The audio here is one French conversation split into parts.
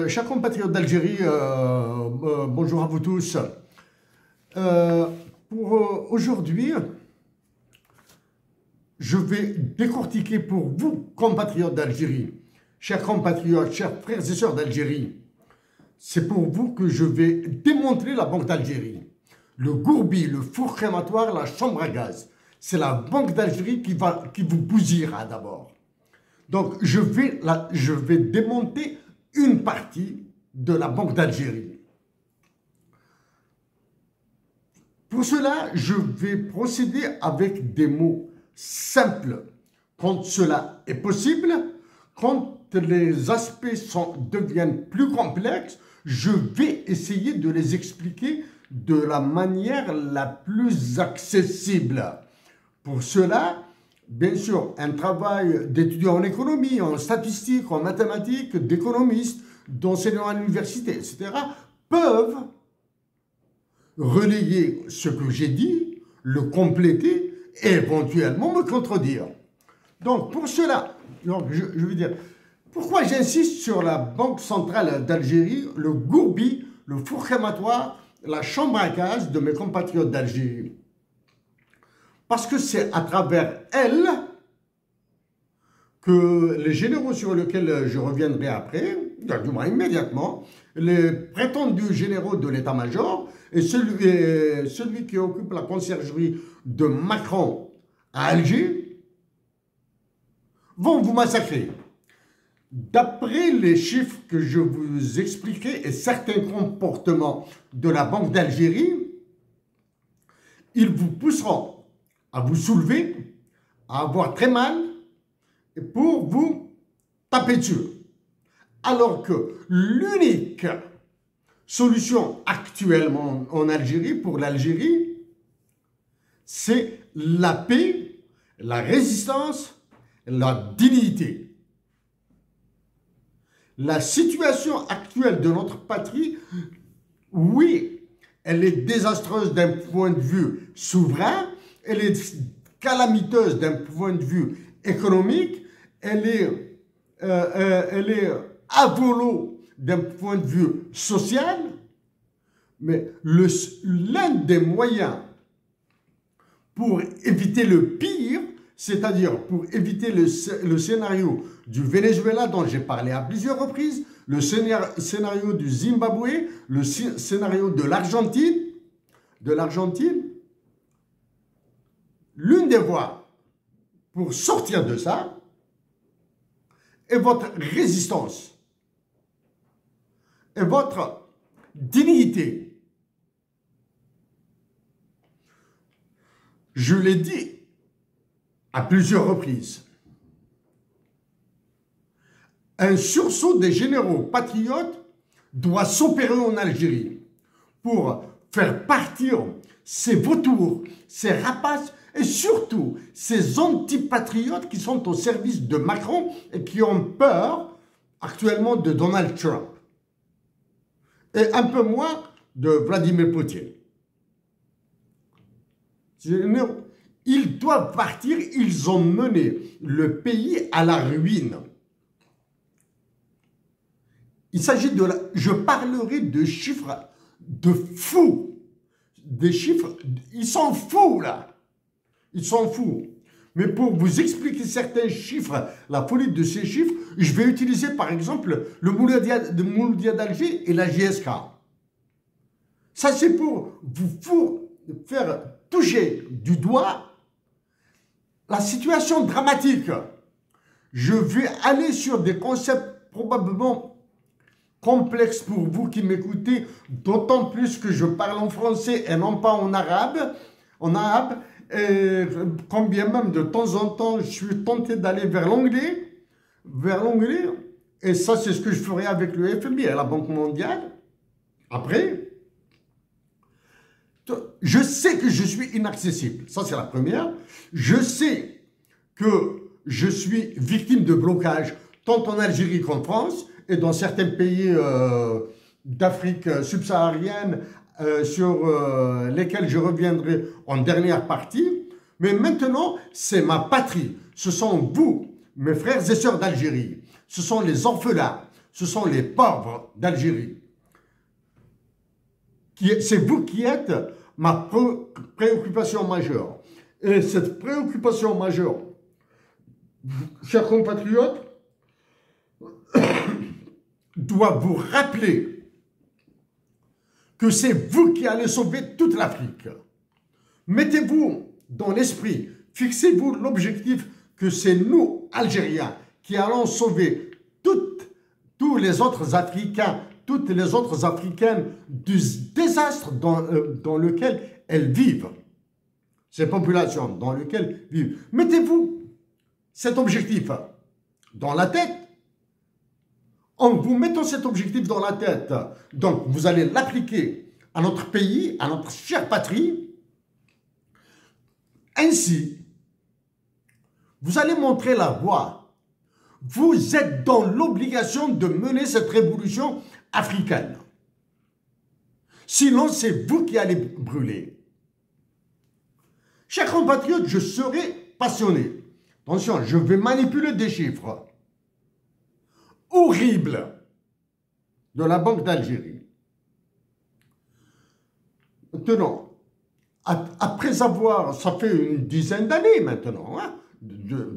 Chers compatriotes d'Algérie, bonjour à vous tous. Pour aujourd'hui, je vais décortiquer pour vous, compatriotes d'Algérie, chers compatriotes, chers frères et sœurs d'Algérie, c'est pour vous que je vais démontrer la Banque d'Algérie. Le gourbi, le four crématoire, la chambre à gaz. C'est la Banque d'Algérie qui vous bousillera d'abord. Donc, je vais démonter une partie de la Banque d'Algérie. Pour cela, je vais procéder avec des mots simples. Quand cela est possible, quand les aspects deviennent plus complexes, je vais essayer de les expliquer de la manière la plus accessible. Pour cela, bien sûr, un travail d'étudiant en économie, en statistique, en mathématiques, d'économistes, d'enseignants à l'université, etc., peuvent relayer ce que j'ai dit, le compléter et éventuellement me contredire. Donc, pour cela, je veux dire, pourquoi j'insiste sur la Banque centrale d'Algérie, le gourbi, le four crématoire, la chambre à gaz de mes compatriotes d'Algérie? Parce que c'est à travers elle que les généraux sur lesquels je reviendrai après, du moins immédiatement, les prétendus généraux de l'état-major et celui qui occupe la conciergerie de Macron à Alger vont vous massacrer. D'après les chiffres que je vous expliquerai et certains comportements de la Banque d'Algérie, ils vous pousseront à vous soulever, à avoir très mal, et pour vous taper dessus. Alors que l'unique solution actuellement en Algérie, pour l'Algérie, c'est la paix, la résistance, la dignité. La situation actuelle de notre patrie, oui, elle est désastreuse d'un point de vue souverain, elle est calamiteuse d'un point de vue économique, elle est à volo d'un point de vue social, mais l'un des moyens pour éviter le pire, c'est-à-dire pour éviter le scénario du Venezuela dont j'ai parlé à plusieurs reprises, le scénario du Zimbabwe, le scénario de l'Argentine, l'une des voies pour sortir de ça est votre résistance et votre dignité. Je l'ai dit à plusieurs reprises. Un sursaut des généraux patriotes doit s'opérer en Algérie pour faire partir ces vautours, ces rapaces et surtout ces antipatriotes qui sont au service de Macron et qui ont peur actuellement de Donald Trump et un peu moins de Vladimir Poutine. Ils doivent partir, ils ont mené le pays à la ruine. Il s'agit de je parlerai de chiffres de fous. Des chiffres, ils sont fous là. Ils sont fous. Mais pour vous expliquer certains chiffres, la folie de ces chiffres, je vais utiliser par exemple le Mouloudia d'Alger et la GSK. Ça c'est pour vous faire toucher du doigt la situation dramatique. Je vais aller sur des concepts probablement complexes pour vous qui m'écoutez, d'autant plus que je parle en français et non pas en arabe. Et quand bien même de temps en temps, je suis tenté d'aller vers l'anglais, et ça c'est ce que je ferai avec le FMI et la Banque mondiale. Après, je sais que je suis inaccessible, ça c'est la première. Je sais que je suis victime de blocage, tant en Algérie qu'en France, et dans certains pays d'Afrique subsaharienne, sur lesquels je reviendrai en dernière partie. Mais maintenant, c'est ma patrie. Ce sont vous, mes frères et sœurs d'Algérie. Ce sont les orphelins. ce sont les pauvres d'Algérie. C'est vous qui êtes ma préoccupation majeure. Et cette préoccupation majeure, chers compatriotes, doit vous rappeler que c'est vous qui allez sauver toute l'Afrique. Mettez-vous dans l'esprit, fixez-vous l'objectif que c'est nous, Algériens, qui allons sauver tous les autres Africains, toutes les autres Africaines du désastre dans lequel elles vivent. Ces populations dans lesquelles elles vivent. Mettez-vous cet objectif dans la tête. En vous mettant cet objectif dans la tête, donc vous allez l'appliquer à notre pays, à notre chère patrie. Ainsi, vous allez montrer la voie. Vous êtes dans l'obligation de mener cette révolution africaine. Sinon, c'est vous qui allez brûler. Chers compatriotes, je serai passionné. Attention, je vais manipuler des chiffres horribles de la Banque d'Algérie. Maintenant, après avoir, ça fait une dizaine d'années maintenant, hein,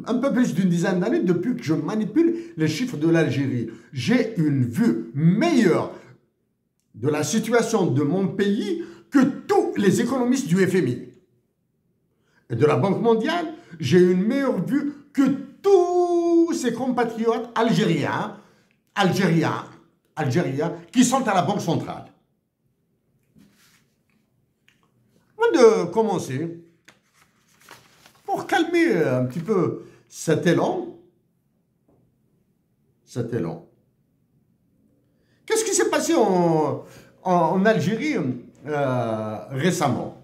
un peu plus d'une dizaine d'années depuis que je manipule les chiffres de l'Algérie. J'ai une vue meilleure de la situation de mon pays que tous les économistes du FMI. Et de la Banque mondiale, j'ai une meilleure vue que tous ces compatriotes algériens qui sont à la Banque centrale. Avant de commencer, pour calmer un petit peu cet élan, qu'est-ce qui s'est passé en Algérie récemment?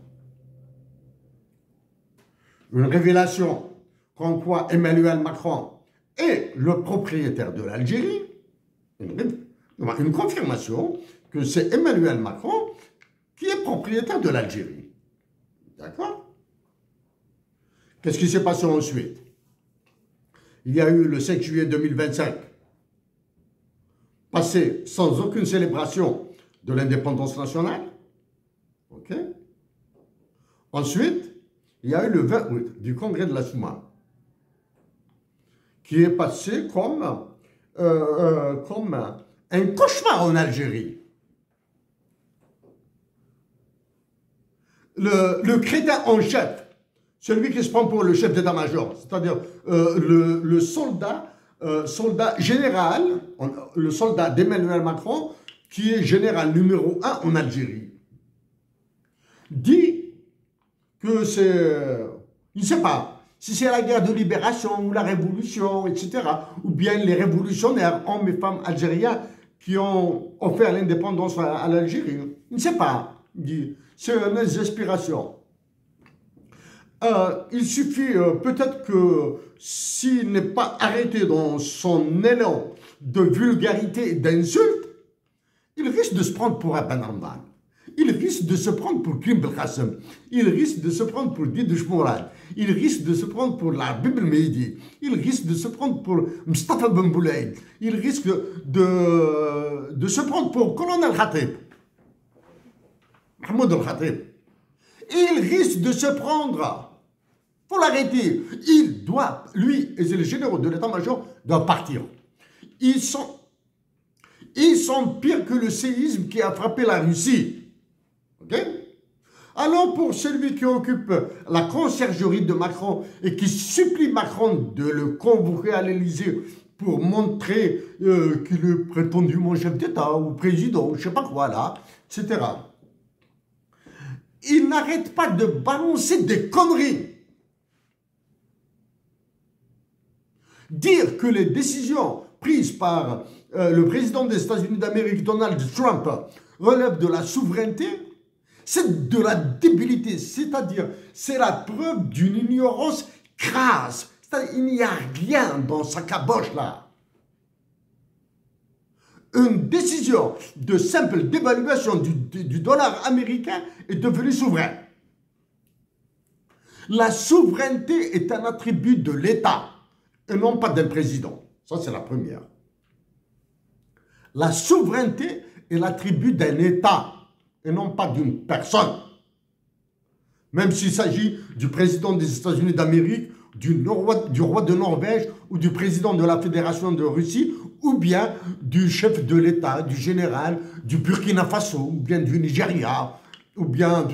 Une révélation comme quoi Emmanuel Macron est le propriétaire de l'Algérie, une confirmation que c'est Emmanuel Macron qui est propriétaire de l'Algérie. D'accord? Qu'est-ce qui s'est passé ensuite? Il y a eu le 5 juillet 2025, passé sans aucune célébration de l'indépendance nationale. Ok? Ensuite, il y a eu le 20 août du congrès de la Soumane, qui est passé comme un cauchemar en Algérie. Le crétin en chef, celui qui se prend pour le chef d'état-major, c'est-à-dire le soldat général, le soldat d'Emmanuel Macron, qui est général numéro 1 en Algérie, dit que c'est, il ne sait pas, si c'est la guerre de libération ou la révolution, etc., ou bien les révolutionnaires, hommes et femmes algériens, qui ont offert l'indépendance à l'Algérie. Il ne sait pas, il dit, c'est une inspiration. Il suffit peut-être que s'il n'est pas arrêté dans son élan de vulgarité et d'insulte, il risque de se prendre pour un Ben Ramdan. Il risque de se prendre pour Kim Belkacem. Il risque de se prendre pour Didish Mourad. Il risque de se prendre pour la Bible Mehdi. Il risque de se prendre pour Mustafa Ben Boulaïd. Il risque de se prendre pour Colonel Khatib. Mahmoud Al-Khatib. Il risque de se prendre. Il faut l'arrêter. Il doit, lui et les généraux de l'état-major, doivent partir. Ils sont pires que le séisme qui a frappé la Russie. Okay? Alors pour celui qui occupe la conciergerie de Macron et qui supplie Macron de le convoquer à l'Élysée pour montrer qu'il est prétendument chef d'État ou président, je ne sais pas quoi là, etc. Il n'arrête pas de balancer des conneries. Dire que les décisions prises par le président des États-Unis d'Amérique, Donald Trump, relèvent de la souveraineté, c'est de la débilité, c'est-à-dire c'est la preuve d'une ignorance crasse. Il n'y a rien dans sa caboche là. Une décision de simple dévaluation du dollar américain est devenue souveraine. La souveraineté est un attribut de l'État et non pas d'un président. Ça, c'est la première. La souveraineté est l'attribut d'un État et non pas d'une personne. Même s'il s'agit du président des États-Unis d'Amérique, du roi de Norvège ou du président de la Fédération de Russie ou bien du chef de l'État, du général du Burkina Faso ou bien du Nigeria ou bien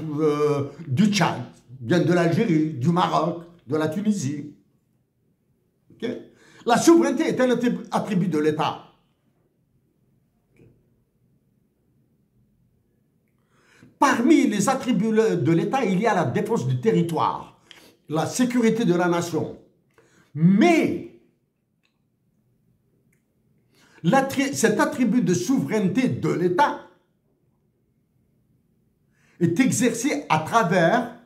du Tchad, bien de l'Algérie, du Maroc, de la Tunisie. Okay? La souveraineté est un attribut de l'État. Parmi les attributs de l'État, il y a la défense du territoire, la sécurité de la nation. Mais cet attribut de souveraineté de l'État est exercé à travers,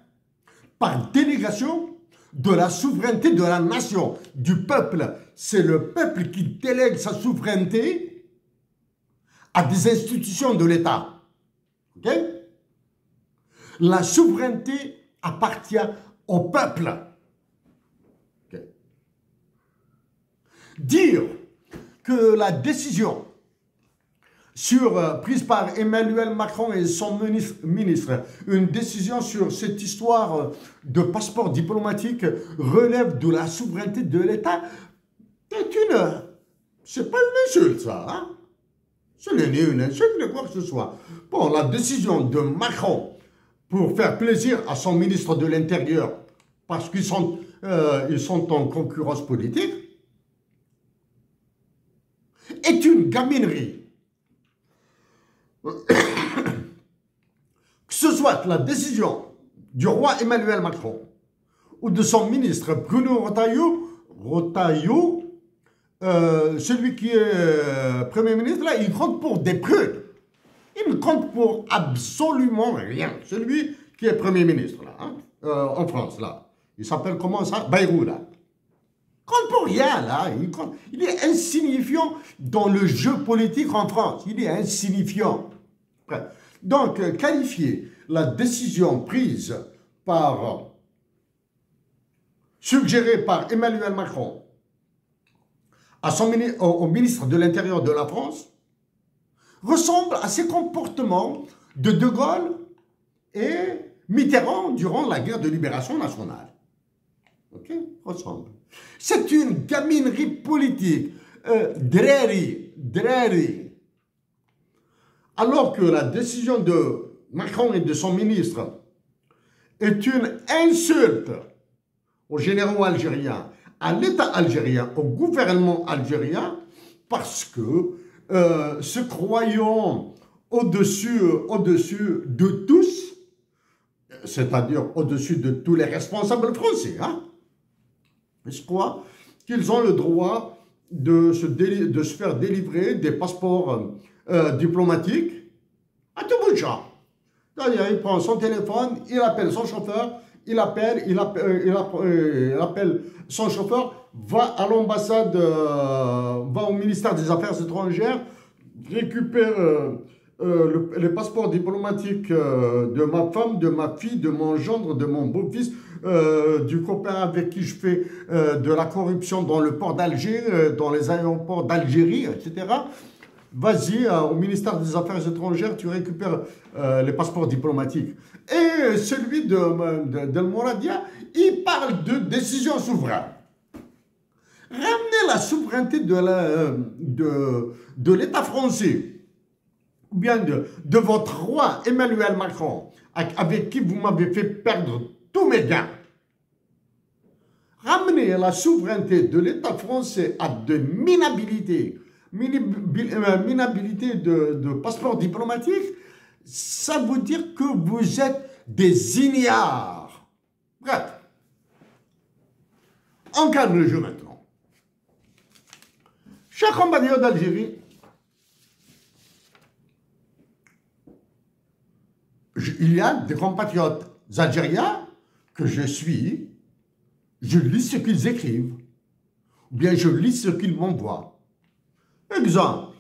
par délégation, de la souveraineté de la nation, du peuple. C'est le peuple qui délègue sa souveraineté à des institutions de l'État. Ok? La souveraineté appartient au peuple. Okay. Dire que la décision prise par Emmanuel Macron et son ministre, une décision sur cette histoire de passeport diplomatique relève de la souveraineté de l'État, c'est pas une insulte, ça. Hein? Ce n'est ni une insulte, ni quoi que ce soit. Bon, la décision de Macron pour faire plaisir à son ministre de l'Intérieur, parce qu'ils sont en concurrence politique, est une gaminerie. Que ce soit la décision du roi Emmanuel Macron ou de son ministre Bruno Retailleau, celui qui est Premier ministre, là, il compte pour des prudes. Il ne compte pour absolument rien. Celui qui est Premier ministre, là, hein, en France, là. Il s'appelle comment ça? Bayrou, là. Il compte pour rien, là. Il est insignifiant dans le jeu politique en France. Il est insignifiant. Donc, qualifier la décision prise suggérée par Emmanuel Macron au ministre de l'Intérieur de la France ressemble à ces comportements de De Gaulle et Mitterrand durant la guerre de libération nationale. Ok? Ressemble. C'est une gaminerie politique. Dreri. Alors que la décision de Macron et de son ministre est une insulte aux généraux algériens, à l'État algérien, au gouvernement algérien, parce que se croyant au-dessus de tous, c'est-à-dire au-dessus de tous les responsables français, hein, je crois qu'ils ont le droit de se faire délivrer des passeports diplomatiques à tout bout de champ. Il prend son téléphone, il appelle son chauffeur, il appelle son chauffeur, va à l'ambassade, va au ministère des Affaires étrangères, récupère les passeports diplomatiques de ma femme, de ma fille, de mon gendre, de mon beau-fils, du copain avec qui je fais de la corruption dans le port d'Alger, dans les aéroports d'Algérie, etc. Vas-y, au ministère des Affaires étrangères, tu récupères les passeports diplomatiques. Et celui d'El Mouradia, il parle de décision souveraine. Ramenez la souveraineté de l'État français, ou bien de votre roi Emmanuel Macron, avec qui vous m'avez fait perdre tous mes gains. Ramenez la souveraineté de l'État français à de minabilité de passeport diplomatique, ça veut dire que vous êtes des ignares. Bref, on calme le jeu maintenant. Chers compatriotes d'Algérie, il y a des compatriotes algériens que je suis, je lis ce qu'ils écrivent, ou bien je lis ce qu'ils m'envoient. Exemple,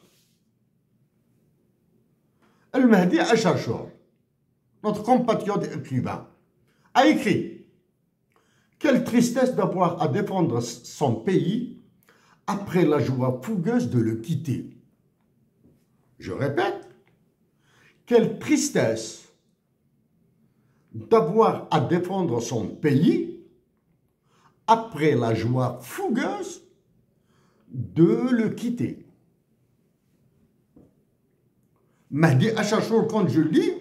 El-Mahdi Achachor, notre compatriote écrivain, a écrit « Quelle tristesse d'avoir à défendre son pays après la joie fougueuse de le quitter. » Je répète, quelle tristesse d'avoir à défendre son pays après la joie fougueuse de le quitter. Mahdi Achachour, quand je lis,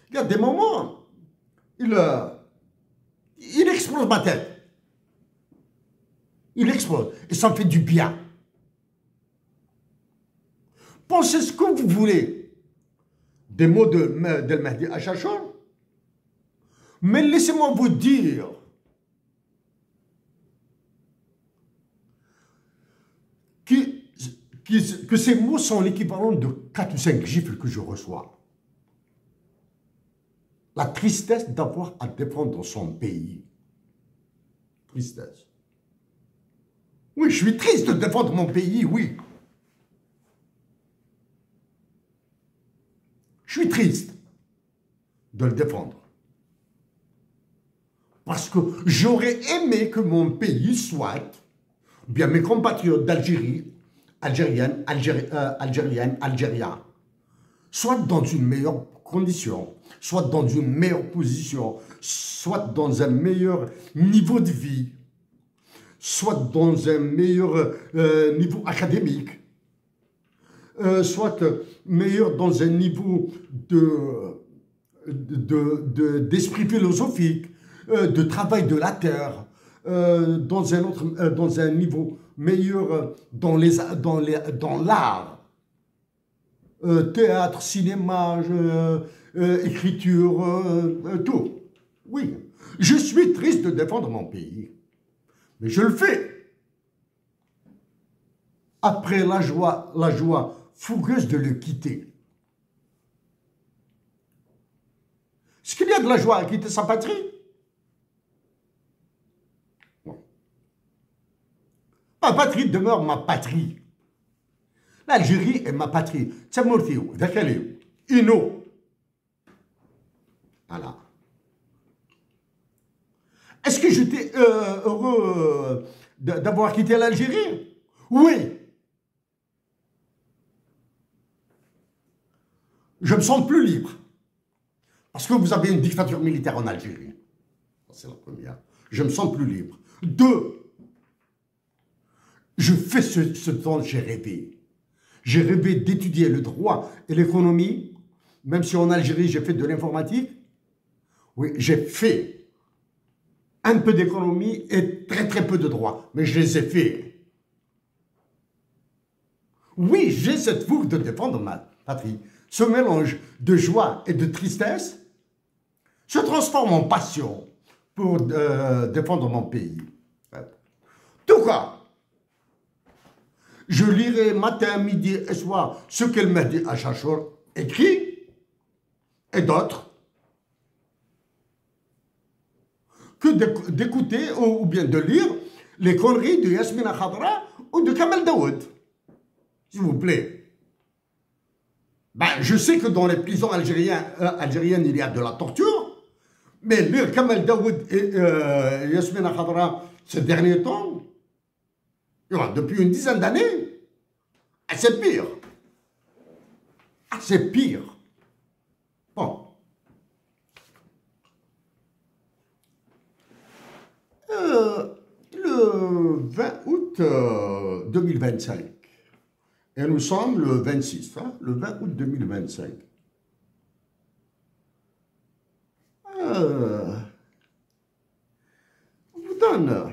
il y a des moments, il explose ma tête. Il explose. Et ça me fait du bien. Pensez ce que vous voulez des mots de Mahdi Achachour, mais laissez-moi vous dire que ces mots sont l'équivalent de 4 ou 5 gifles que je reçois. La tristesse d'avoir à défendre son pays. Tristesse. Oui, je suis triste de défendre mon pays, oui. Je suis triste de le défendre. Parce que j'aurais aimé que mon pays soit, bien mes compatriotes d'Algérie, Algériens, soit dans une meilleure condition, soit dans une meilleure position, soit dans un meilleur niveau de vie, soit dans un meilleur niveau académique, soit meilleur dans un niveau d'esprit philosophique, de travail de la terre, dans un niveau meilleur dans l'art, théâtre, cinéma, écriture, tout. Oui, je suis triste de défendre mon pays, mais je le fais. Après la joie fougueuse de le quitter. Est-ce qu'il y a de la joie à quitter sa patrie? Ma patrie demeure ma patrie. L'Algérie est ma patrie. Tsamorthiou, Dakaliou, Ino. Voilà. Est-ce que j'étais heureux d'avoir quitté l'Algérie? Oui. Je me sens plus libre. Parce que vous avez une dictature militaire en Algérie. C'est la première. Je me sens plus libre. 2. Je fais ce dont j'ai rêvé. J'ai rêvé d'étudier le droit et l'économie, même si en Algérie j'ai fait de l'informatique. Oui, j'ai fait un peu d'économie et très peu de droit, mais je les ai fait. Oui, j'ai cette fougue de défendre ma patrie. Ce mélange de joie et de tristesse se transforme en passion pour défendre mon pays. En tout cas, je lirai matin, midi et soir ce qu'elle m'a dit à Achachour écrit et d'autres que d'écouter ou bien de lire les conneries de Yasmina Khadra ou de Kamel Daoud. S'il vous plaît. Ben, je sais que dans les prisons algériennes, il y a de la torture, mais lire Kamel Daoud et Yasmina Khadra ces derniers temps, depuis une dizaine d'années, c'est pire. C'est pire. Bon. Le 20 août 2025, et nous sommes le 26, hein, le 20 août 2025. On vous donne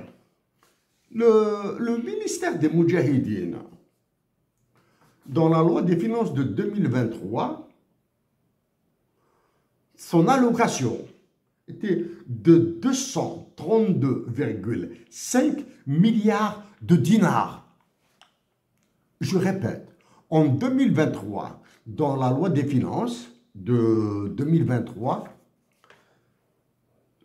le ministère des Moudjahidines, dans la loi des finances de 2023, son allocation était de 232,5 milliards de dinars. Je répète, en 2023, dans la loi des finances de 2023,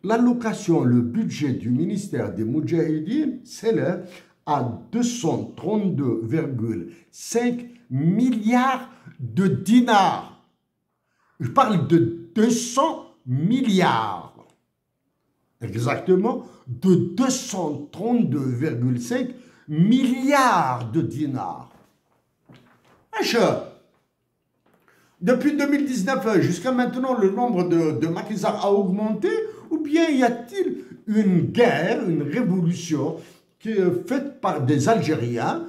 l'allocation, le budget du ministère des Moudjahidines s'élève à 232,5 milliards de dinars. Je parle de 200 milliards. Exactement, de 232,5 milliards de dinars. Depuis 2019 jusqu'à maintenant, le nombre de maquisards a augmenté, ou bien y a-t-il une guerre, une révolution qui est faite par des Algériens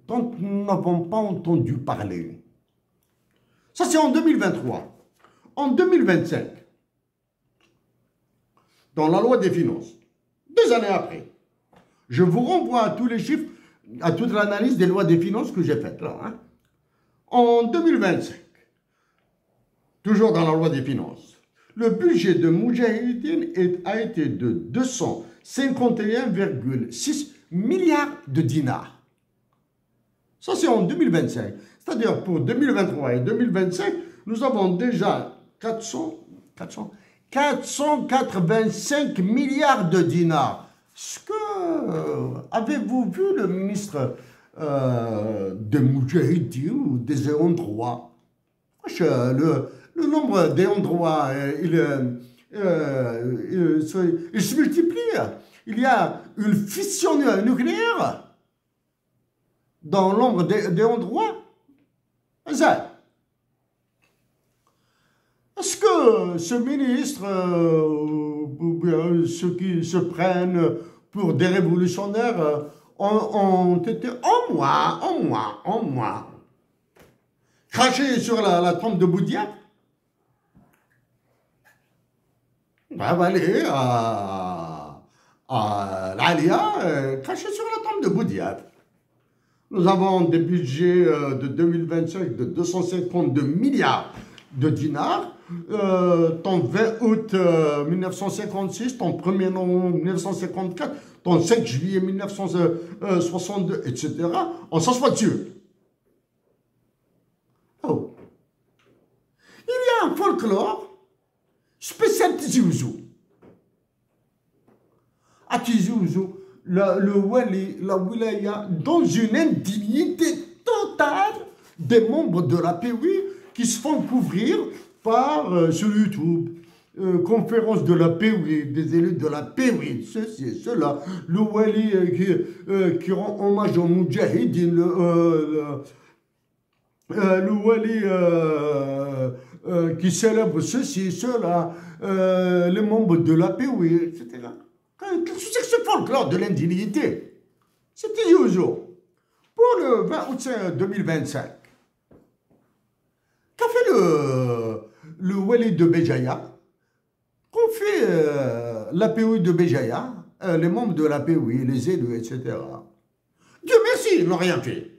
dont nous n'avons pas entendu parler? Ça, c'est en 2023. En 2025, dans la loi des finances, 2 années après, je vous renvoie à tous les chiffres, à toute l'analyse des lois des finances que j'ai faites là. Hein. En 2025, toujours dans la loi des finances, le budget de Moudjahidine a été de 251,6 milliards de dinars. Ça, c'est en 2025. C'est-à-dire, pour 2023 et 2025, nous avons déjà 485 milliards de dinars. Avez-vous vu le ministre de Moudjahidine ou des ayants droit? Le nombre d'ayants droit, il se multiplie. Il y a une fission nucléaire dans l'ombre d'ayants droit. Est-ce que ce ministre, ou bien ceux qui se prennent pour des révolutionnaires, ont été en moi, crachés sur la tombe de Boudiaf? Ben, allez à l'Alia, crachés sur la tombe de Boudiaf. Nous avons des budgets de 2025 de 252 milliards de dinars. Ton 20 août 1956, ton 1er novembre 1954, ton 5 juillet 1962, etc. On s'assoit dessus. Oh. Il y a un folklore spécial Tizi Ouzou. À Tizi Ouzou, le wali, la wilaya, dans une indignité totale des membres de la PWI qui se font couvrir par, sur YouTube, conférence de la PWI, des élus de la PWI, ceci et cela, le wali qui rend hommage aux Moudjahidine, le wali qui célèbre ceci, cela, les membres de la PWI, etc. Qu'est-ce que c'est que ce folklore de l'indignité? C'était Yozo. Pour le 20 août 2025, qu'a fait le wali de Béjaïa? Qu'ont fait l'APOI de Béjaïa, les membres de l'APOI, les élus, etc. Dieu merci, ils n'ont rien fait.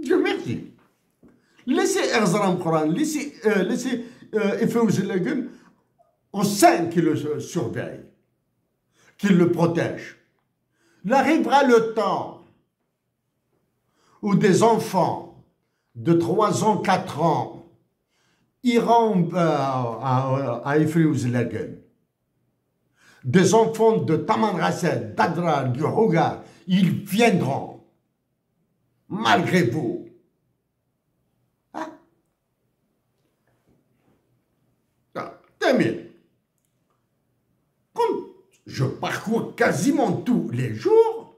Dieu merci. Laissez Erzalam Khoran, laissez Efeouz Lagun, on sait qu'ils le surveillent, qu'ils le protègent. Il arrivera le temps où des enfants de 3 ans, 4 ans iront à Efeouz Lagun. Des enfants de Tamanrasset, d'Adra, du Hogar, ils viendront, malgré vous. Hein? Comme je parcours quasiment tous les jours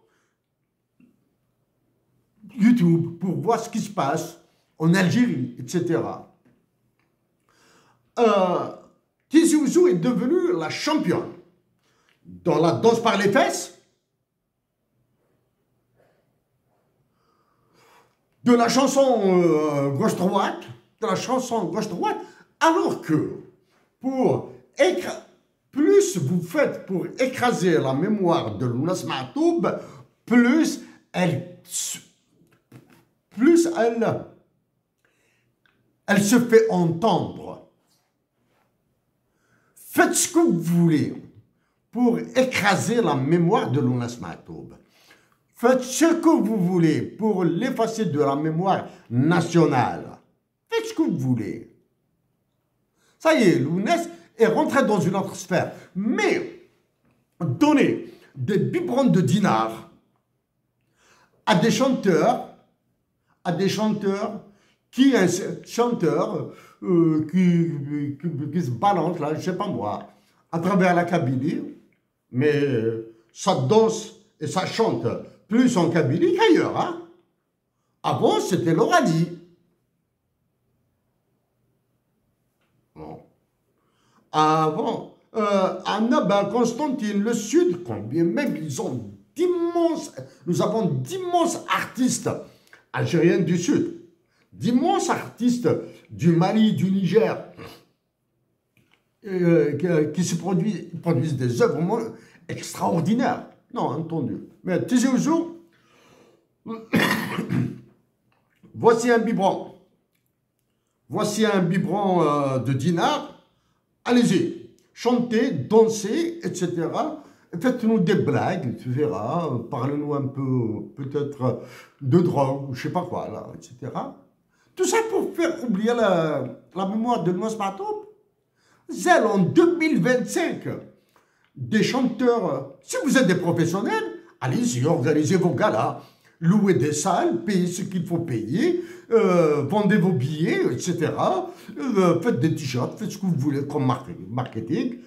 YouTube pour voir ce qui se passe en Algérie, etc. Tizi Ouzou est devenue la championne dans la danse par les fesses, de la chanson gauche-droite, alors que plus vous faites pour écraser la mémoire de Lounas Matoub, plus elle se fait entendre. Faites ce que vous voulez pour écraser la mémoire de Lounas Matoub. Faites ce que vous voulez pour l'effacer de la mémoire nationale. Faites ce que vous voulez. Ça y est, Lounas est rentré dans une autre sphère. Mais donner des biberons de dinars à des chanteurs, qui un chanteur qui se balance là, je sais pas moi, à travers la Kabylie, mais ça danse et ça chante plus en Kabylie qu'ailleurs. Hein? Avant, c'était l'Oranie. avant, Anna, Constantine, le Sud, combien même ils ont nous avons d'immenses artistes algériens du Sud, d'immenses artistes du Mali, du Niger, qui produisent des œuvres extraordinaires. Non, entendu. Mais Tizi Ouzou, voici un biberon. Voici un biberon de dinar. Allez-y, chantez, dansez, etc. Faites-nous des blagues, tu verras. Parlez-nous un peu, peut-être, de drogue, ou je sais pas quoi, là, etc. Tout ça pour faire oublier la mémoire de Lounes Matoub. Zèle, en 2025, des chanteurs, si vous êtes des professionnels, allez-y, organisez vos galas, louez des salles, payez ce qu'il faut payer, vendez vos billets, etc. Faites des t-shirts, faites ce que vous voulez comme marketing,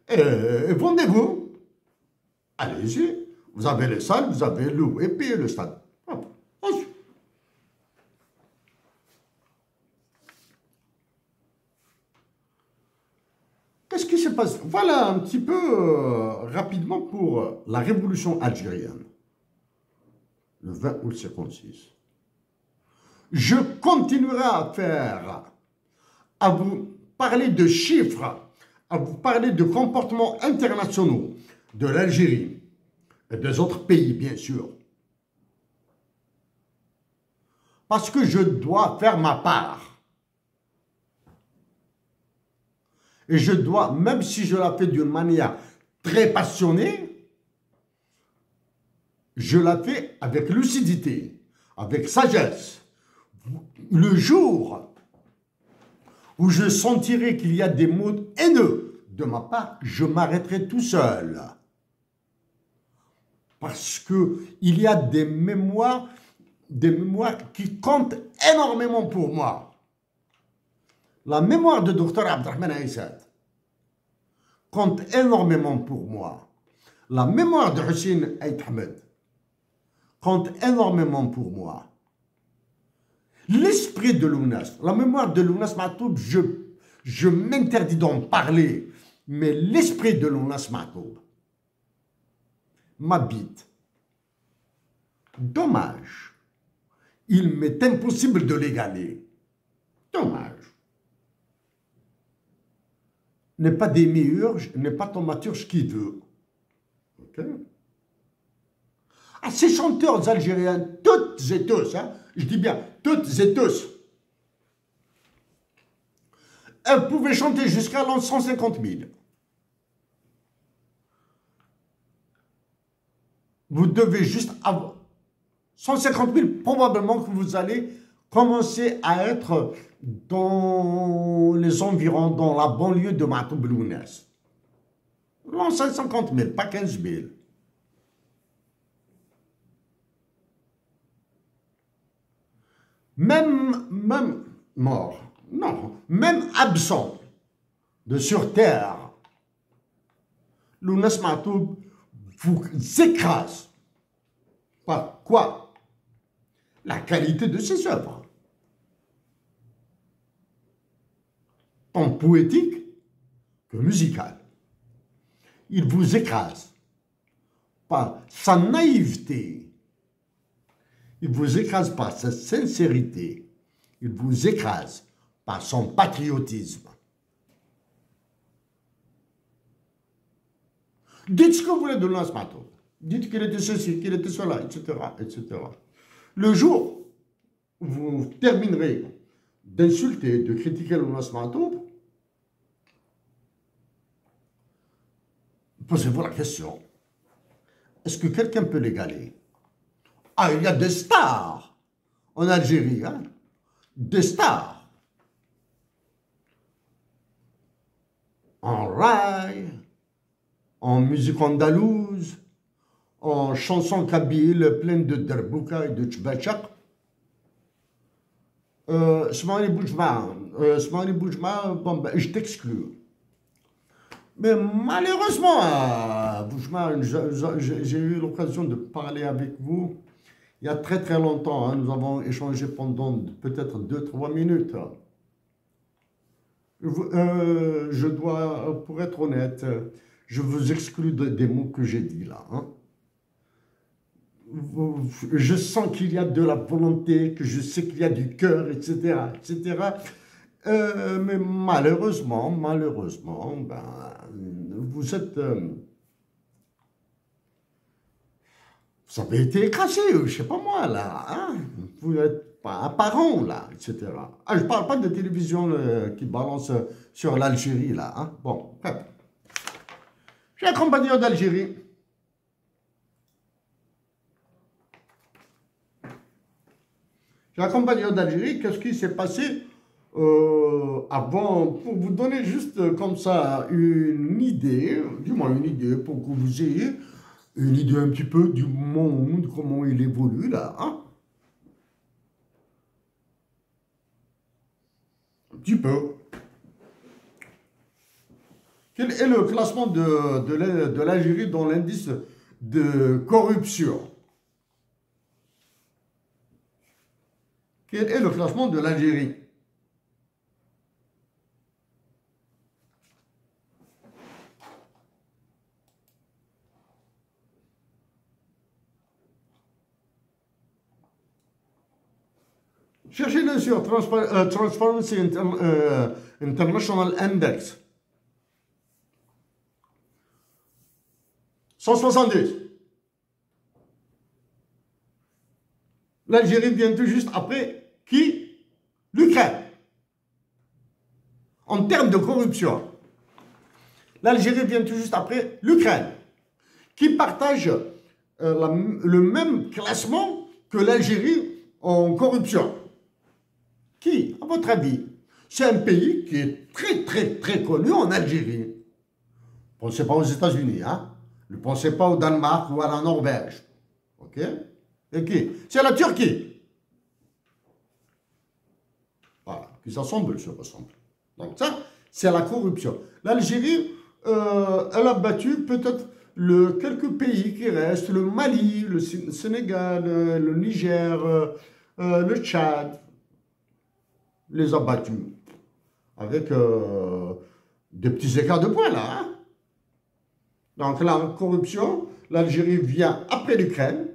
et vendez-vous. Allez-y, vous avez les salles, vous avez loué, payez le stade. Qu'est-ce qui se passe? Voilà un petit peu rapidement pour la révolution algérienne, le 20 août 56. Je continuerai à vous parler de chiffres, à vous parler de comportements internationaux de l'Algérie et des autres pays, bien sûr. Parce que je dois faire ma part. Et je dois, même si je la fais d'une manière très passionnée, je la fais avec lucidité, avec sagesse. Le jour où je sentirai qu'il y a des mots haineux de ma part, je m'arrêterai tout seul. Parce qu'il y a des mémoires qui comptent énormément pour moi. La mémoire de Dr Abdelrahman Aïssad compte énormément pour moi. La mémoire de Hussein Aït Ahmed compte énormément pour moi. L'esprit de Lounas, la mémoire de Lounas Matoub, je m'interdis d'en parler, mais l'esprit de Lounas Matoub m'habite. Dommage. Il m'est impossible de l'égaler. Dommage. N'est pas démiurge, n'est pas thaumaturge qui veut. Ok? Ah, ces chanteurs algériens, toutes et tous, hein, je dis bien toutes et tous, elles pouvaient chanter jusqu'à 150 000. Vous devez juste avoir 150 000, probablement que vous allez commencer à être dans les environs, dans la banlieue de Matoub-Lounes. 150 000, pas 15 000. Même mort, non, même absent de sur terre, Lounes Matoub vous écrase. Par quoi? La qualité de ses œuvres. Tant poétique que musical. Il vous écrase par sa naïveté. Il vous écrase par sa sincérité. Il vous écrase par son patriotisme. Dites ce que vous voulez de Lounes Matoub. Dites qu'il était ceci, qu'il était cela, etc., etc. Le jour où vous terminerez d'insulter, de critiquer Lounes Matoub, posez-vous la question, est-ce que quelqu'un peut l'égaler? Ah, il y a des stars en Algérie, hein? Des stars. En rail, en musique andalouse, en chansons kabyles pleines de derbouka et de tchbachak. Smani Boujma, bon, ben, je t'exclus. Mais malheureusement, Boujma, j'ai eu l'occasion de parler avec vous il y a très très longtemps. Hein, nous avons échangé pendant peut-être 2-3 minutes. Je dois, pour être honnête, je vous exclus des mots que j'ai dit là. Hein. Je sens qu'il y a de la volonté, que je sais qu'il y a du cœur, etc., etc. Mais malheureusement, ben, vous êtes... vous avez été écrasé, je sais pas moi, là. Hein? Vous n'êtes pas apparent, là, etc. Ah, je parle pas de télévision qui balance sur l'Algérie, là. Hein? Bon, bref. J'ai un compagnon d'Algérie. J'ai un compagnon d'Algérie. Qu'est-ce qui s'est passé avant, pour vous donner juste comme ça une idée, du moins une idée, pour que vous ayez une idée un petit peu du monde, comment il évolue là, hein? Un petit peu. Quel est le classement de l'Algérie dans l'indice de corruption? Quel est le classement de l'Algérie? Cherchez-le sur Transparency International Index. 170. L'Algérie vient tout juste après qui? L'Ukraine. En termes de corruption. L'Algérie vient tout juste après l'Ukraine, qui partage le même classement que l'Algérie en corruption. Qui, à votre avis? C'est un pays qui est très connu en Algérie. Ne pensez pas aux États-Unis, hein? Ne pensez pas au Danemark ou à la Norvège. Ok? Et qui? C'est la Turquie. Voilà, qui s'assemblent, se ressemblent. Donc ça, c'est la corruption. L'Algérie, elle a battu peut-être quelques pays qui restent, le Mali, le Sénégal, le Niger, le Tchad, les a battus. Avec des petits écarts de points, là. Hein? Donc la corruption, l'Algérie vient après l'Ukraine,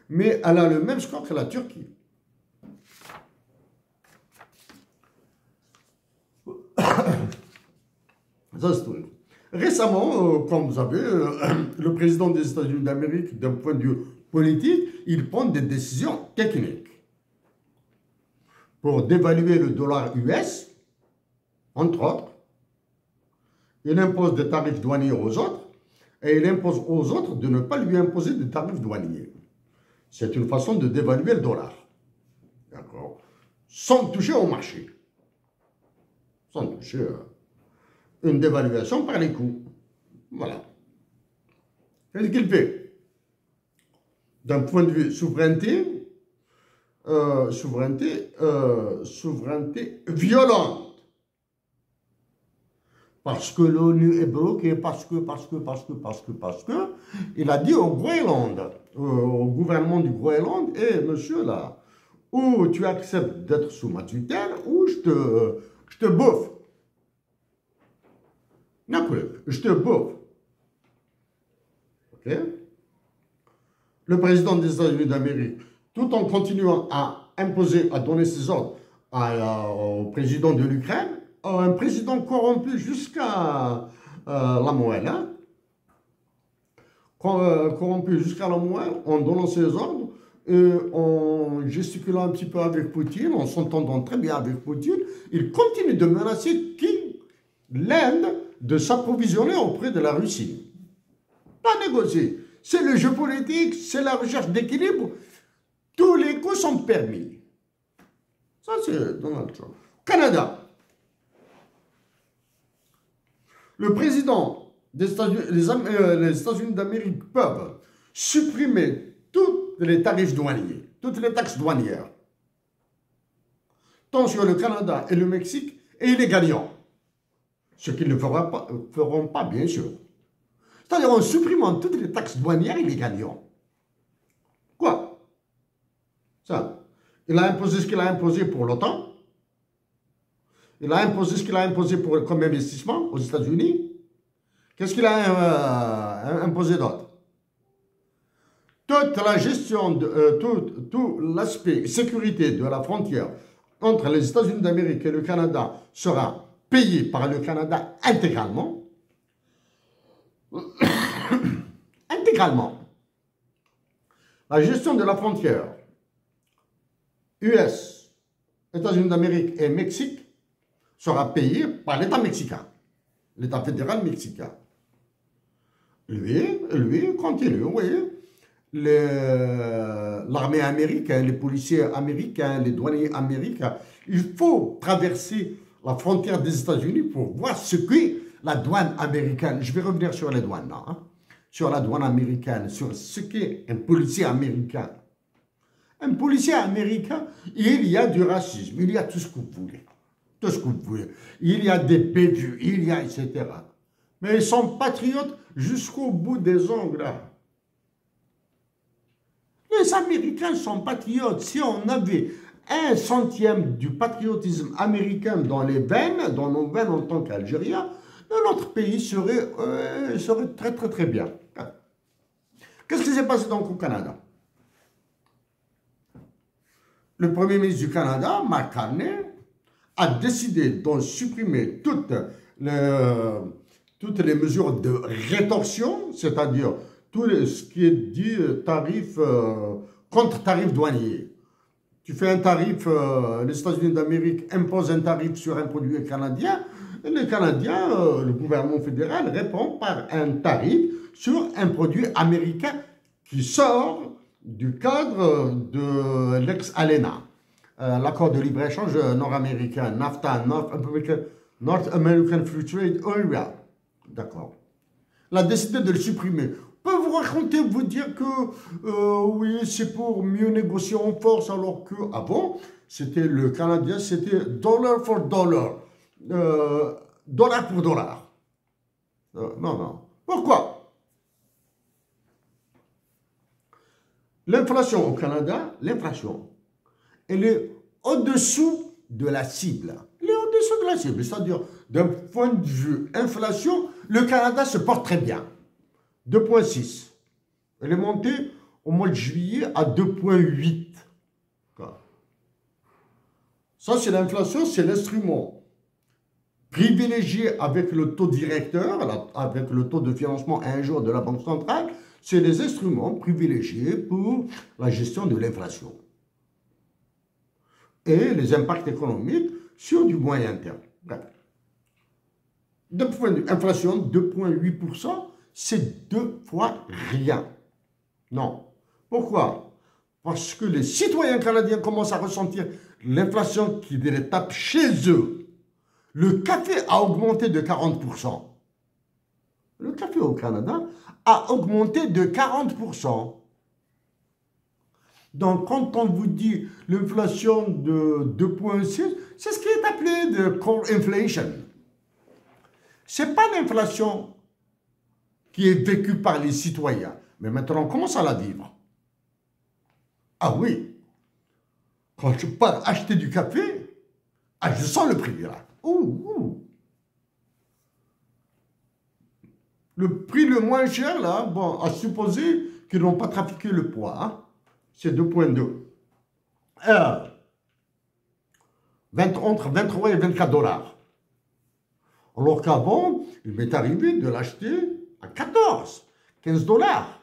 mais elle a le même score que la Turquie. Ça, c'est tout. Récemment, comme vous savez, le président des États-Unis d'Amérique, d'un point de vue politique, il prend des décisions techniques pour dévaluer le dollar US, entre autres. Il impose des tarifs douaniers aux autres et il impose aux autres de ne pas lui imposer des tarifs douaniers. C'est une façon de dévaluer le dollar. D'accord? Sans toucher au marché. Sans toucher une dévaluation par les coûts. Voilà. Qu'est-ce qu'il fait? D'un point de vue souveraineté, souveraineté violente. Parce que l'ONU est bloquée, parce que, il a dit au Groenland, au gouvernement du Groenland, hé, monsieur, là, ou tu acceptes d'être sous ma tutelle, ou je te bouffe. Je te bouffe. Ok? Le président des États-Unis d'Amérique, tout en continuant à imposer, à donner ses ordres au président de l'Ukraine, un président corrompu jusqu'à la moelle, hein? Corrompu jusqu'à la moelle, en donnant ses ordres, et en gesticulant un petit peu avec Poutine, en s'entendant très bien avec Poutine, il continue de menacer qui? L'Inde, de s'approvisionner auprès de la Russie. Pas négocier. C'est le jeu politique, c'est la recherche d'équilibre. Tous les coups sont permis. Ça, c'est Donald Trump. Canada. Le président des États-Unis d'Amérique peuvent supprimer tous les tarifs douaniers, toutes les taxes douanières, tant sur le Canada et le Mexique, et il est gagnant. Ce qu'ils ne feront pas, bien sûr. C'est-à-dire, en supprimant toutes les taxes douanières, il est gagnant. Quoi? Ça. Il a imposé ce qu'il a imposé pour l'OTAN. Il a imposé ce qu'il a imposé comme investissement aux États-Unis. Qu'est-ce qu'il a imposé d'autre? Toute la gestion, tout l'aspect sécurité de la frontière entre les États-Unis d'Amérique et le Canada sera payé par le Canada intégralement. Intégralement. La gestion de la frontière US, États-Unis d'Amérique et Mexique sera payée par l'État mexicain, l'État fédéral mexicain. Lui continue, oui. L'armée américaine, les policiers américains, les douaniers américains, il faut traverser la frontière des États-Unis pour voir ce qu'est la douane américaine. Je vais revenir sur les douanes, là, hein, sur la douane américaine, sur ce qu'est un policier américain. Un policier américain, il y a du racisme, il y a tout ce que vous voulez. Tout ce que vous voulez. Il y a des bévues, il y a etc. Mais ils sont patriotes jusqu'au bout des ongles, là. Les Américains sont patriotes. Si on avait 1/100 du patriotisme américain dans les veines, dans nos veines en tant qu'Algériens, notre pays serait très très très bien. Qu'est-ce qui s'est passé donc au Canada? Le Premier ministre du Canada, Mark Carney, a décidé de supprimer toutes les mesures de rétorsion, c'est-à-dire tout ce qui est dit tarif, contre-tarif douanier. Tu fais un tarif, les États-Unis d'Amérique imposent un tarif sur un produit canadien, et les Canadiens, le gouvernement fédéral répond par un tarif sur un produit américain qui sort du cadre de l'ex-ALENA, l'accord de libre-échange nord-américain, NAFTA, North American Free Trade Area. D'accord. Il a décidé de le supprimer. On peut vous raconter, vous dire que oui, c'est pour mieux négocier en force, alors qu'avant, c'était le Canadien, c'était dollar for dollar, dollar pour dollar. Non, non. Pourquoi? L'inflation au Canada, l'inflation, elle est au-dessous de la cible. Elle est au-dessous de la cible, c'est-à-dire, d'un point de vue inflation, le Canada se porte très bien. 2,6. Elle est montée au mois de juillet à 2,8. Ça, c'est l'inflation, c'est l'instrument privilégié avec le taux directeur, avec le taux de financement à un jour de la Banque centrale. C'est les instruments privilégiés pour la gestion de l'inflation et les impacts économiques sur du moyen terme. Bref. De point de vue inflation, 2,8%, c'est 2 fois rien. Non. Pourquoi? Parce que les citoyens canadiens commencent à ressentir l'inflation qui les tape chez eux. Le café a augmenté de 40%. Le café au Canada a augmenté de 40%. Donc, quand on vous dit l'inflation de 2,6, c'est ce qui est appelé de core inflation. Ce n'est pas l'inflation qui est vécue par les citoyens. Mais maintenant, on commence à la vivre. Ah oui, quand je pars acheter du café, ah, je sens le prix là. Le prix le moins cher là, bon, à supposer qu'ils n'ont pas trafiqué le poids, hein, c'est 2,2. Entre 23 et 24 dollars. Alors qu'avant, il m'est arrivé de l'acheter à 14, 15 dollars.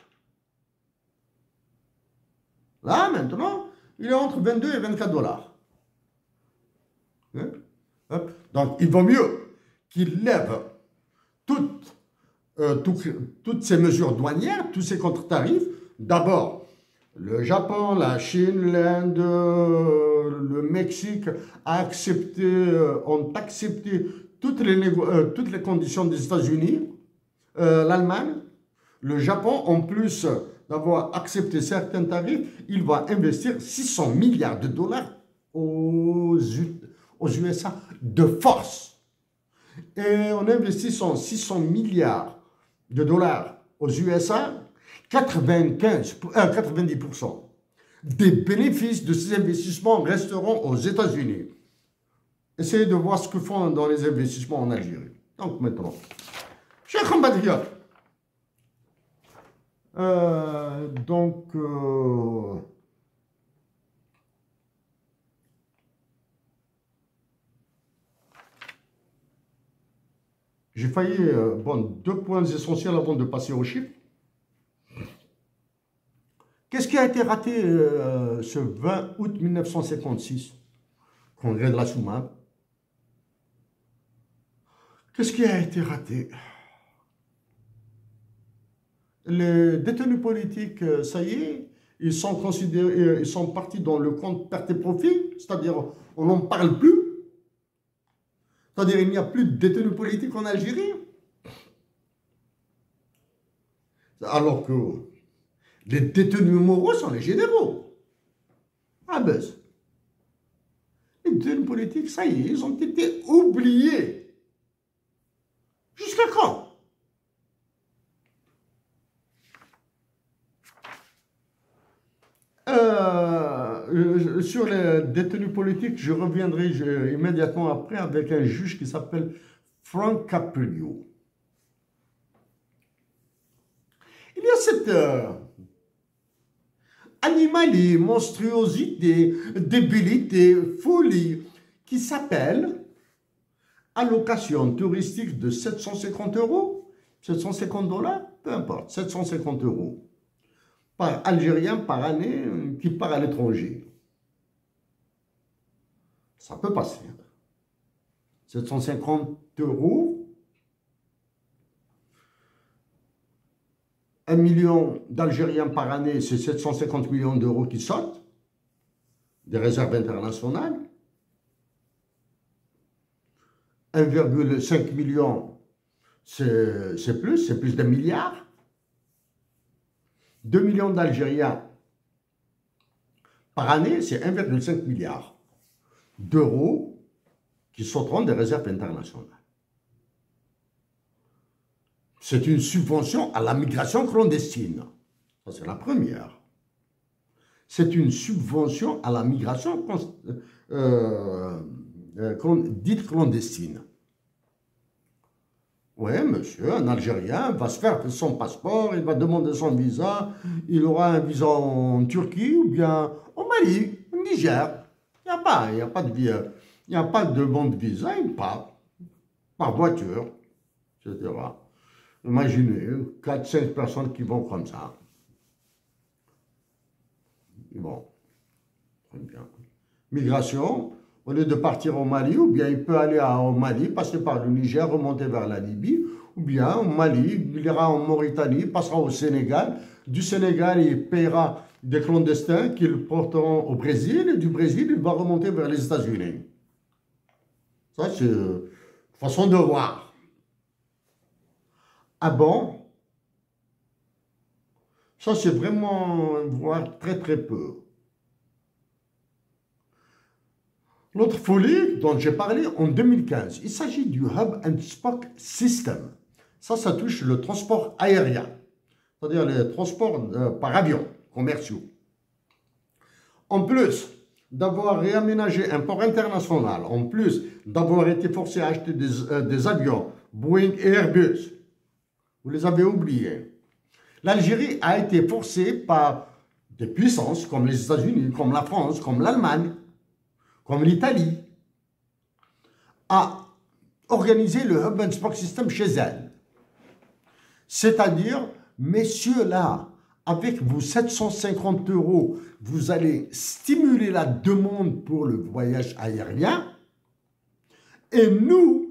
Là, maintenant, il est entre 22 et 24 dollars. Hein? Donc, il vaut mieux qu'il lève toutes ces mesures douanières, tous ces contre-tarifs. D'abord, le Japon, la Chine, l'Inde, le Mexique ont accepté toutes les conditions des États-Unis, l'Allemagne, le Japon, en plus d'avoir accepté certains tarifs, il va investir 600 milliards de dollars aux USA de force. Et en investissant 600 milliards de dollars aux USA, 90% des bénéfices de ces investissements resteront aux États-Unis. essayez de voir ce que font dans les investissements en Algérie. Donc maintenant, Cheikh Mbadria, j'ai failli, bon, 2 points essentiels avant de passer aux chiffres. Qu'est-ce qui a été raté ce 20 août 1956, congrès de la Soumane? Qu'est-ce qui a été raté? Les détenus politiques, ça y est, ils sont considérés, ils sont partis dans le compte perte et profit, c'est-à-dire on n'en parle plus. C'est-à-dire il n'y a plus de détenus politiques en Algérie. Alors que les détenus moraux sont les généraux. Ah ben, les détenus politiques, ça y est, ils ont été oubliés. Jusqu'à quand? Sur les détenus politiques, je reviendrai immédiatement après avec un juge qui s'appelle Frank Capello. Il y a cette animalité, monstruosité, débilité, folie qui s'appelle allocation touristique de 750 €, 750 $, peu importe, 750 € par Algérien par année qui part à l'étranger. Ça peut passer. 750 €, 1 million d'Algériens par année, c'est 750 millions d'euros qui sautent des réserves internationales. 1,5 million, c'est plus d'un milliard. 2 millions d'Algériens par année, c'est 1,5 milliard d'euros qui sauteront des réserves internationales. C'est une subvention à la migration clandestine. Ça, c'est la première. C'est une subvention à la migration dite clandestine. Oui, monsieur, un Algérien va se faire son passeport, il va demander son visa, il aura un visa en Turquie ou bien au Mali, au Niger. Il n'y a pas de demande de visa, il part par voiture, etc. Imaginez 4-5 personnes qui vont comme ça. Bon, très bien. Migration. Au lieu de partir au Mali, ou bien il peut aller au Mali, passer par le Niger, remonter vers la Libye, ou bien au Mali, il ira en Mauritanie, passera au Sénégal. Du Sénégal, il paiera des clandestins qu'ils porteront au Brésil, et du Brésil, il va remonter vers les États-Unis. Ça, c'est une façon de voir. Ah bon? Ça, c'est vraiment voir très très peu. L'autre folie dont j'ai parlé en 2015, il s'agit du Hub and Spoke System. Ça touche le transport aérien, c'est-à-dire les transports par avion commerciaux. En plus d'avoir réaménagé un port international, en plus d'avoir été forcé à acheter des avions Boeing et Airbus, vous les avez oubliés, l'Algérie a été forcée par des puissances comme les États-Unis, comme la France, comme l'Allemagne, comme l'Italie, à organiser le Hub and Spoke System chez elle. C'est-à-dire, messieurs là, avec vos 750 €, vous allez stimuler la demande pour le voyage aérien et nous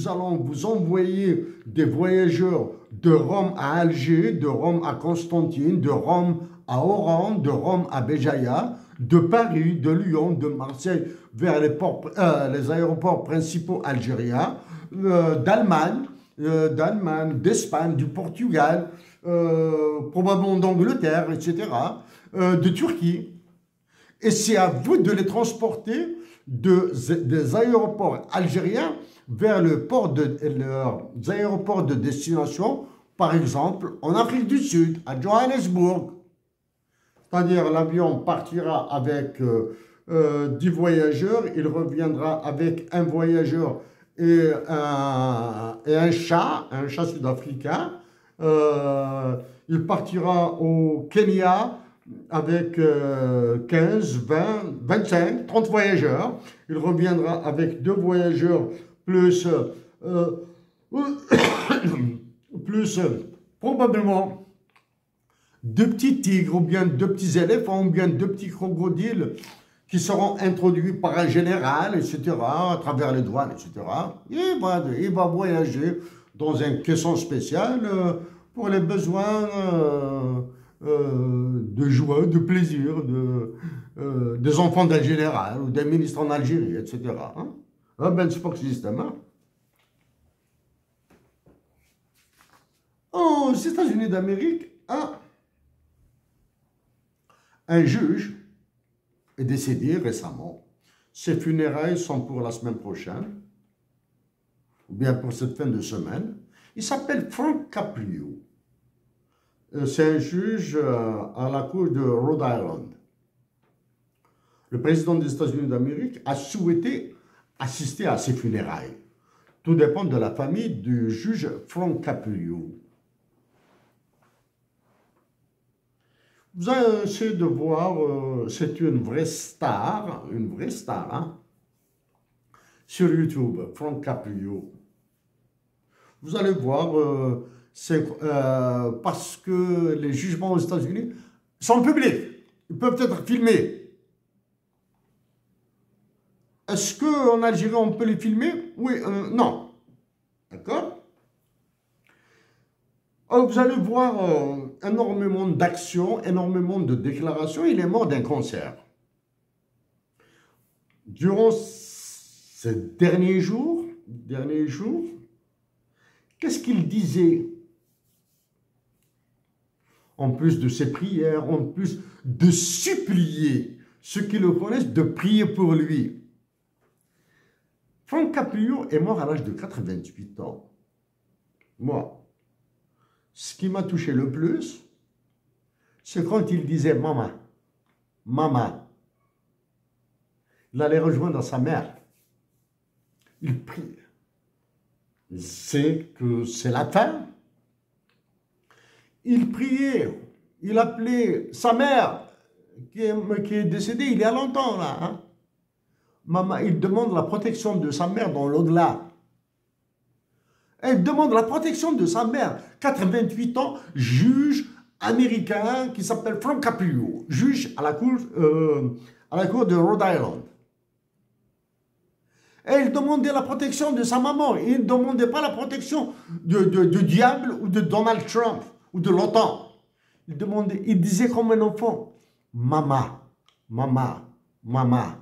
allons vous envoyer des voyageurs de Rome à Alger, de Rome à Constantine, de Rome à Oran, de Rome à Béjaïa, de Paris, de Lyon, de Marseille, vers les aéroports principaux algériens, d'Allemagne, d'Espagne, du Portugal, probablement d'Angleterre, etc., de Turquie. Et c'est à vous de les transporter des aéroports algériens vers leurs aéroports de destination, par exemple en Afrique du Sud, à Johannesburg. C'est-à-dire l'avion partira avec 10 voyageurs. Il reviendra avec un voyageur et un chat sud-africain. Il partira au Kenya avec 15, 20, 25, 30 voyageurs. Il reviendra avec 2 voyageurs plus, plus probablement 2 petits tigres ou bien 2 petits éléphants ou bien 2 petits crocodiles qui seront introduits par un général, etc., à travers les douanes, etc. Il va voyager dans un caisson spécial pour les besoins de joie, de plaisir des enfants d'un général ou d'un ministre en Algérie, etc. Hein? Ah ben, c'est pas que ce système. Hein? Aux États-Unis d'Amérique, un juge est décédé récemment. Ses funérailles sont pour la semaine prochaine, ou bien pour cette fin de semaine. Il s'appelle Frank Caprio. C'est un juge à la cour de Rhode Island. Le président des États-Unis d'Amérique a souhaité assister à ses funérailles. Tout dépend de la famille du juge Frank Caprio. Vous allez essayer de voir, c'est une vraie star, hein, sur YouTube, Frank Caprio. Vous allez voir, parce que les jugements aux États-Unis sont publics, ils peuvent être filmés. Est-ce qu'en Algérie, on peut les filmer? Oui, non. D'accord? Vous allez voir énormément d'actions, énormément de déclarations. Il est mort d'un cancer. Durant ces derniers jours, qu'est-ce qu'il disait? En plus de ses prières, en plus de supplier ceux qui le connaissent, de prier pour lui. Frank Caprio est mort à l'âge de 88 ans. Moi, ce qui m'a touché le plus, c'est quand il disait « Maman, maman ». Il allait rejoindre sa mère. Il prie. Il sait que c'est la fin. Il priait. Il appelait sa mère, qui est décédée il y a longtemps, là. Hein? Maman, il demande la protection de sa mère dans l'au-delà. Elle demande la protection de sa mère. 88 ans, juge américain qui s'appelle Frank Caprio, juge à la cour de Rhode Island. Et il demandait la protection de sa maman. Il ne demandait pas la protection du diable ou de Donald Trump ou de l'OTAN. Il disait comme un enfant, maman, maman, maman.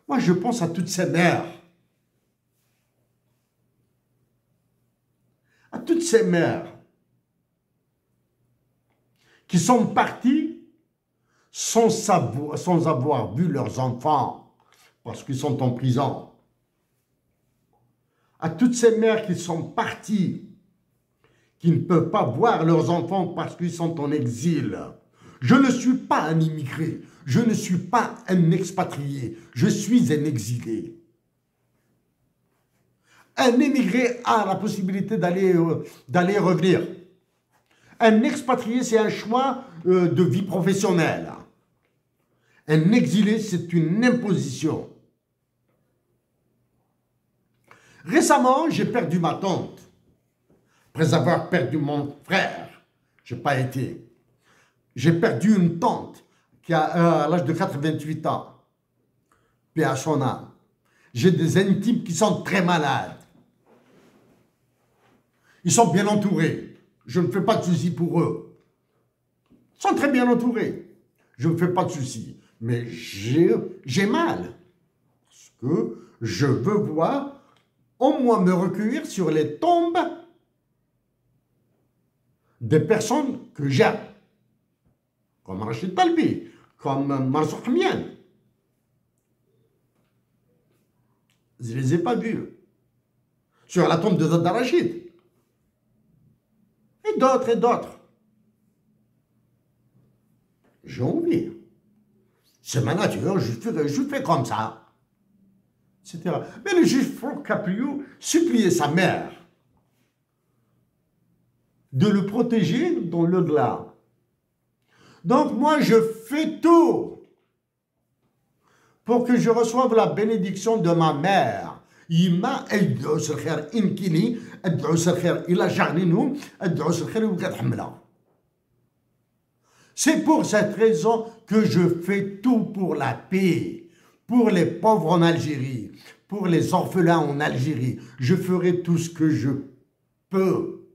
Moi, je pense à toutes ces mères. À toutes ces mères qui sont parties sans avoir vu leurs enfants parce qu'ils sont en prison. À toutes ces mères qui sont parties, qui ne peuvent pas voir leurs enfants parce qu'ils sont en exil. Je ne suis pas un immigré, je ne suis pas un expatrié, je suis un exilé. Un émigré a la possibilité d'aller revenir. Un expatrié, c'est un choix de vie professionnelle. Un exilé, c'est une imposition. Récemment, j'ai perdu ma tante. Après avoir perdu mon frère, je n'ai pas été. J'ai perdu une tante qui a à l'âge de 88 ans. Paix à son âme. J'ai des intimes qui sont très malades. Ils sont bien entourés. Je ne fais pas de soucis pour eux. Ils sont très bien entourés. Je ne fais pas de soucis. Mais j'ai mal. Parce que je veux voir au moins me recueillir sur les tombes des personnes que j'aime. Comme Rachid Talbi, comme Mansour Hamian. Je ne les ai pas vus. Sur la tombe de Dada Rachid. Et d'autres. J'ai envie. C'est ma nature, je fais comme ça. Etc. Mais le juge Franck Capriou suppliait sa mère de le protéger dans l'au-delà. Donc moi, je fais tout pour que je reçoive la bénédiction de ma mère. يما ادعوس الخير إنكيني ادعوس الخير إلى جعلينو ادعوس الخير وقد حملها. C'est pour cette raison que je fais tout pour la paix, pour les pauvres en Algérie, pour les orphelins en Algérie. Je ferai tout ce que je peux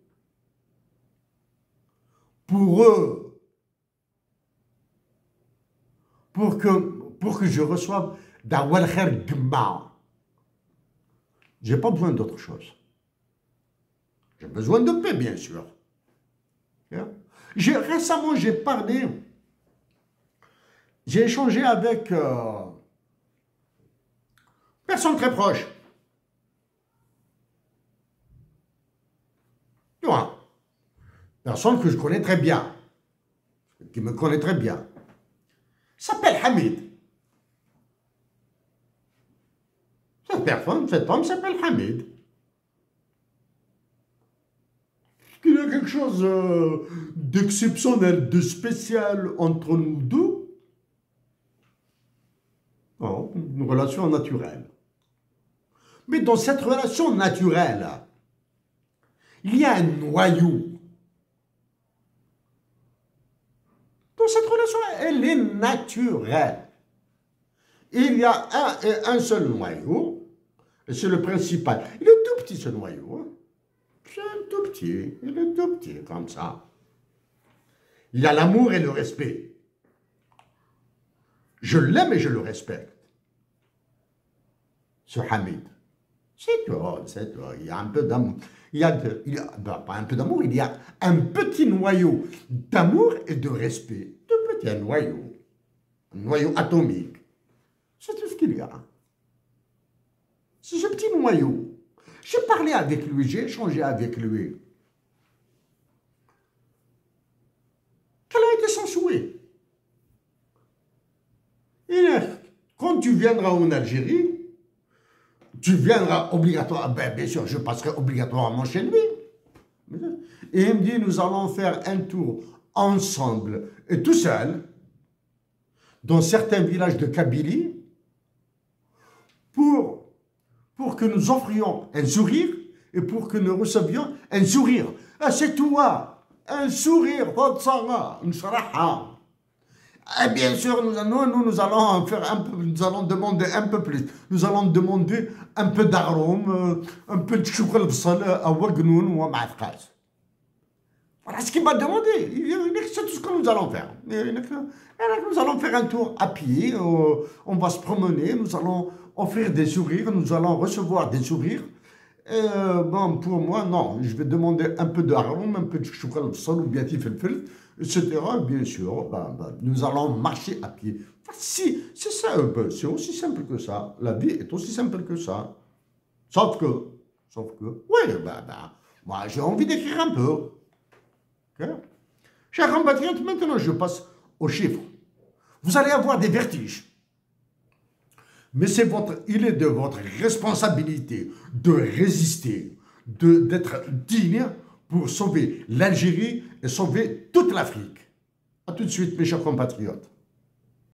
pour eux, pour que je reçoive d'awal khair gma. J'ai pas besoin d'autre chose. J'ai besoin de paix, bien sûr. Récemment, j'ai parlé, j'ai échangé avec personne très proche. Tu vois, personne que je connais très bien, qui me connaît très bien. Il s'appelle Hamid. Cette personne, cet homme s'appelle Hamid. Il y a quelque chose d'exceptionnel, de spécial entre nous deux. Oh, une relation naturelle. Mais dans cette relation naturelle, il y a un noyau. Dans cette relation, elle est naturelle. Il y a un seul noyau, et c'est le principal. Il est tout petit ce noyau. Hein. C'est un tout petit, il est tout petit, comme ça. Il y a l'amour et le respect. Je l'aime et je le respecte. Ce Hamid. C'est tout, c'est tout. Il y a un peu d'amour. Pas un peu d'amour, il y a un petit noyau d'amour et de respect. Tout petit, un noyau atomique. C'est tout ce qu'il y a. C'est ce petit noyau. J'ai parlé avec lui, j'ai échangé avec lui. Quel a été son souhait? Quand tu viendras en Algérie, tu viendras obligatoirement, bien sûr, je passerai obligatoirement chez lui. Et il me dit, nous allons faire un tour ensemble, et tout seul, dans certains villages de Kabylie, pour que nous offrions un sourire et pour que nous recevions un sourire. Ah, c'est toi, un sourire, et bien sûr, nous allons faire un peu, nous allons demander un peu plus. Nous allons demander un peu d'arôme, un peu de chocolat à wagnoun ou à ma'afkas. Voilà ce qu'il m'a demandé. C'est tout ce que nous allons faire. Nous allons faire un tour à pied, on va se promener, nous allons offrir des sourires, nous allons recevoir des sourires. Bon, pour moi, non, je vais demander un peu d'arôme, un peu de chocolat ou bien tifel, etc. Bien sûr, nous allons marcher à pied. Si, c'est ça, c'est aussi simple que ça. La vie est aussi simple que ça. Sauf que, oui, moi j'ai envie d'écrire un peu. Okay? Chers compatriotes, maintenant je passe aux chiffres. Vous allez avoir des vertiges. Mais il est de votre responsabilité de résister, d'être digne pour sauver l'Algérie et sauver toute l'Afrique. A tout de suite, mes chers compatriotes.